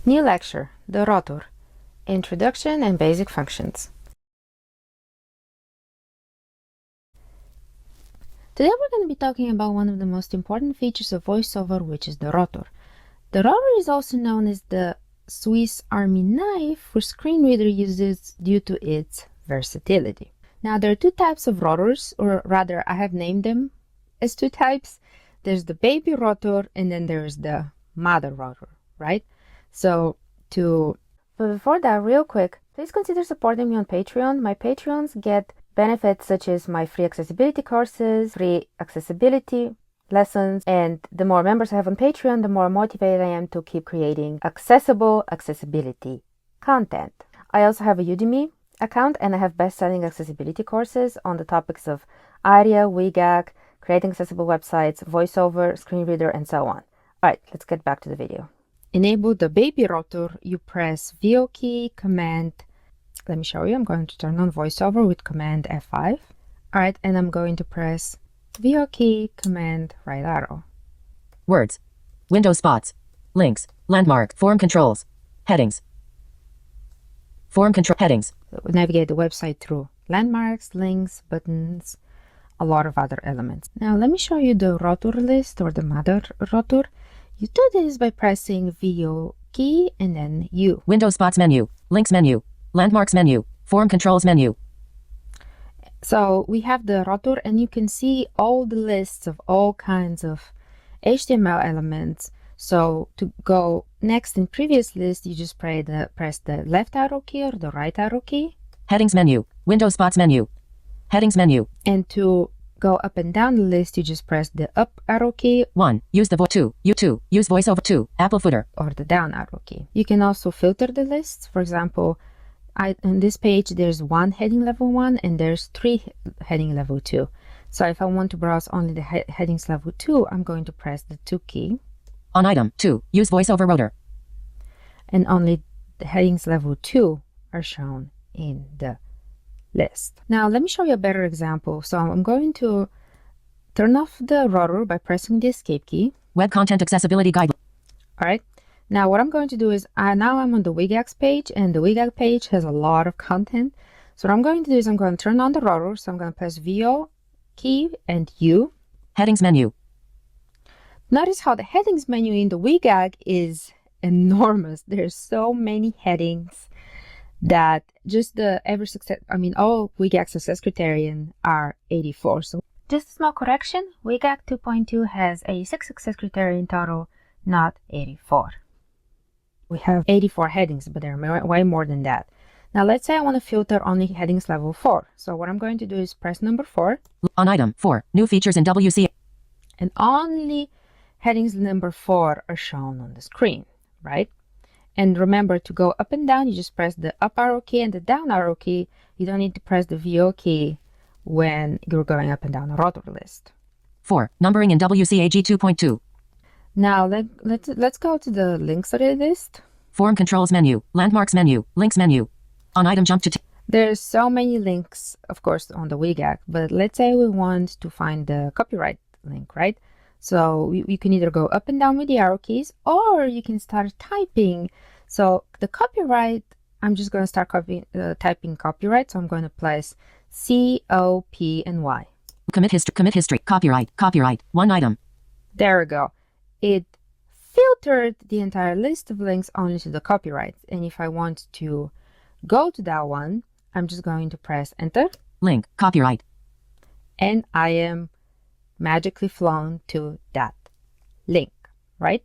New lecture, the rotor, introduction and basic functions. Today we're going to be talking about one of the most important features of VoiceOver, which is the rotor. The rotor is also known as the Swiss Army knife, which screen reader uses due to its versatility. Now there are two types of rotors, or rather I have named them as two types. There's the baby rotor and then there's the mother rotor, right? But before that, real quick, please consider supporting me on Patreon. My Patreons get benefits such as my free accessibility courses, free accessibility lessons, and the more members I have on Patreon, the more motivated I am to keep creating accessible accessibility content. I also have a Udemy account and I have best-selling accessibility courses on the topics of ARIA, WCAG, creating accessible websites, VoiceOver, screen reader, and so on. Alright, let's get back to the video. Enable the baby rotor, you press VO key, Command. Let me show you. I'm going to turn on VoiceOver with Command F5. Alright, and I'm going to press VO key, Command right arrow. Words, window spots, links, landmark, form controls, headings. Form control headings. So we navigate the website through landmarks, links, buttons, a lot of other elements. Now let me show you the rotor list or the mother rotor. You do this by pressing VO key and then U. Window spots menu, links menu, landmarks menu, form controls menu. So we have the rotor and you can see all the lists of all kinds of HTML elements. So to go next in previous list, you just press the left arrow key or the right arrow key. Headings menu, window spots menu, headings menu. And to go up and down the list, you just press the up arrow key. 1. Use the 2. U2. Use VoiceOver 2. Apple footer. Or the down arrow key. You can also filter the lists. For example, on this page, there's one heading level 1 and there's 3 heading level 2. So if I want to browse only the headings level 2, I'm going to press the 2 key. On item 2, use VoiceOver Rotor. And only the headings level 2 are shown in the list. Now let me show you a better example. So I'm going to turn off the rotor by pressing the escape key. Web content accessibility guide. All right. Now what I'm going to do is now I'm on the WCAG page and the WCAG page has a lot of content. So what I'm going to do is I'm going to turn on the rotor. So I'm going to press VO key and U. Headings menu. Notice how the headings menu in the WCAG is enormous. There's so many headings that just all WCAG success criterion are 84. So just a small correction, WCAG 2.2 has 86 success criterion total, not 84. We have 84 headings, but there are way more than that. Now let's say I want to filter only headings level 4. So what I'm going to do is press number 4. On item 4, new features in WC. And only headings number 4 are shown on the screen, right? And remember, to go up and down, you just press the up arrow key and the down arrow key. You don't need to press the VO key when you're going up and down a rotor list. 4. Numbering in WCAG 2.2. Now let's go to the links list. Form controls menu, landmarks menu, links menu. On item jump to There's so many links, of course, on the WCAG, but let's say we want to find the copyright link, right? So you can either go up and down with the arrow keys or you can start typing. So the copyright, I'm just going to start typing copyright. So I'm going to press COPNY. Commit history, copyright, one item. There we go. It filtered the entire list of links only to the copyright. And if I want to go to that one, I'm just going to press enter. Link, copyright. And I am magically flown to that link, right?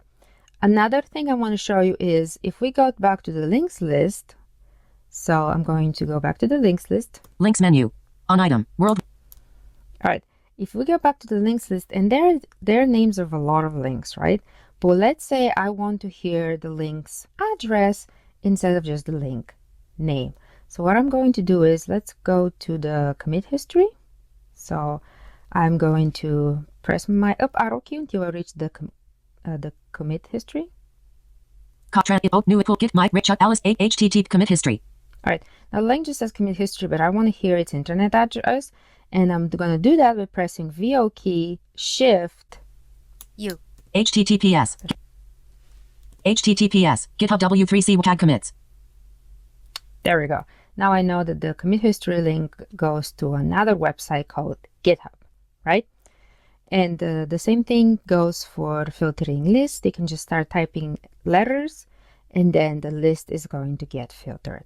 Another thing I want to show you is if we go back to the links list. So I'm going to go back to the links list. Links menu. On item, world. All right. If we go back to the links list, and there are names of a lot of links, right? But let's say I want to hear the link's address instead of just the link name. So what I'm going to do is let's go to the commit history. So I'm going to press my up arrow key until I reach the commit history. New toolkit, Mike, Richard, Alice, HTTP commit history. All right. Now the link just says commit history, but I want to hear its internet address. And I'm going to do that by pressing VO key, Shift, U. HTTPS. HTTPS, GitHub W3C tag commits. There we go. Now I know that the commit history link goes to another website called GitHub, right? And the same thing goes for filtering lists. They can just start typing letters, and then the list is going to get filtered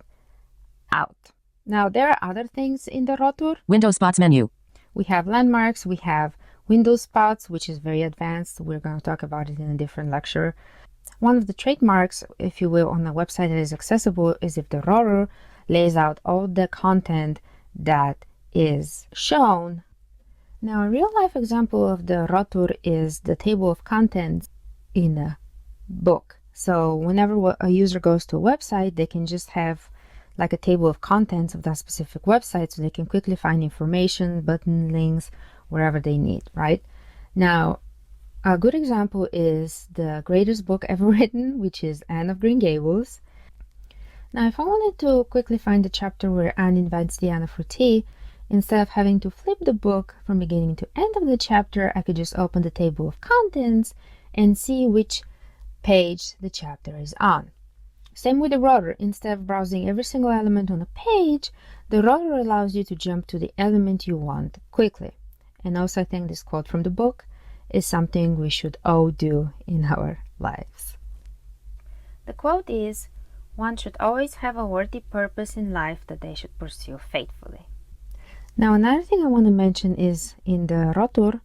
out. Now, there are other things in the rotor. Window spots menu. We have landmarks, we have window spots, which is very advanced. We're going to talk about it in a different lecture. One of the trademarks, if you will, on a website that is accessible is if the rotor lays out all the content that is shown. Now, a real-life example of the rotor is the table of contents in a book. So whenever a user goes to a website, they can just have like a table of contents of that specific website, so they can quickly find information, button links, wherever they need, right? Now, a good example is the greatest book ever written, which is Anne of Green Gables. Now, if I wanted to quickly find the chapter where Anne invites Diana for tea, instead of having to flip the book from beginning to end of the chapter, I could just open the table of contents and see which page the chapter is on. Same with the rotor. Instead of browsing every single element on a page, the rotor allows you to jump to the element you want quickly. And also, I think this quote from the book is something we should all do in our lives. The quote is, "One should always have a worthy purpose in life that they should pursue faithfully." Now, another thing I want to mention is in the rotor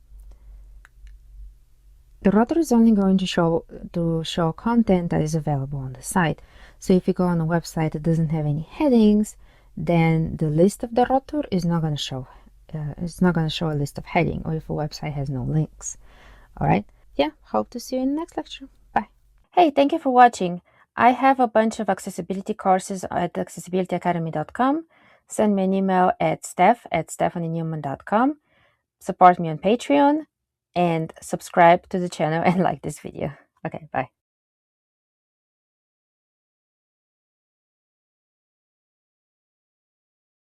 is only going to show content that is available on the site. So if you go on a website that doesn't have any headings, then the list of the rotor is not going to show. It's not going to show a list of heading, or if a website has no links. All right. Yeah. Hope to see you in the next lecture. Bye. Hey, thank you for watching. I have a bunch of accessibility courses at accessibilityacademy.com. Send me an email at steph@stephanienewman.com. Support me on Patreon and subscribe to the channel and like this video. Okay, bye.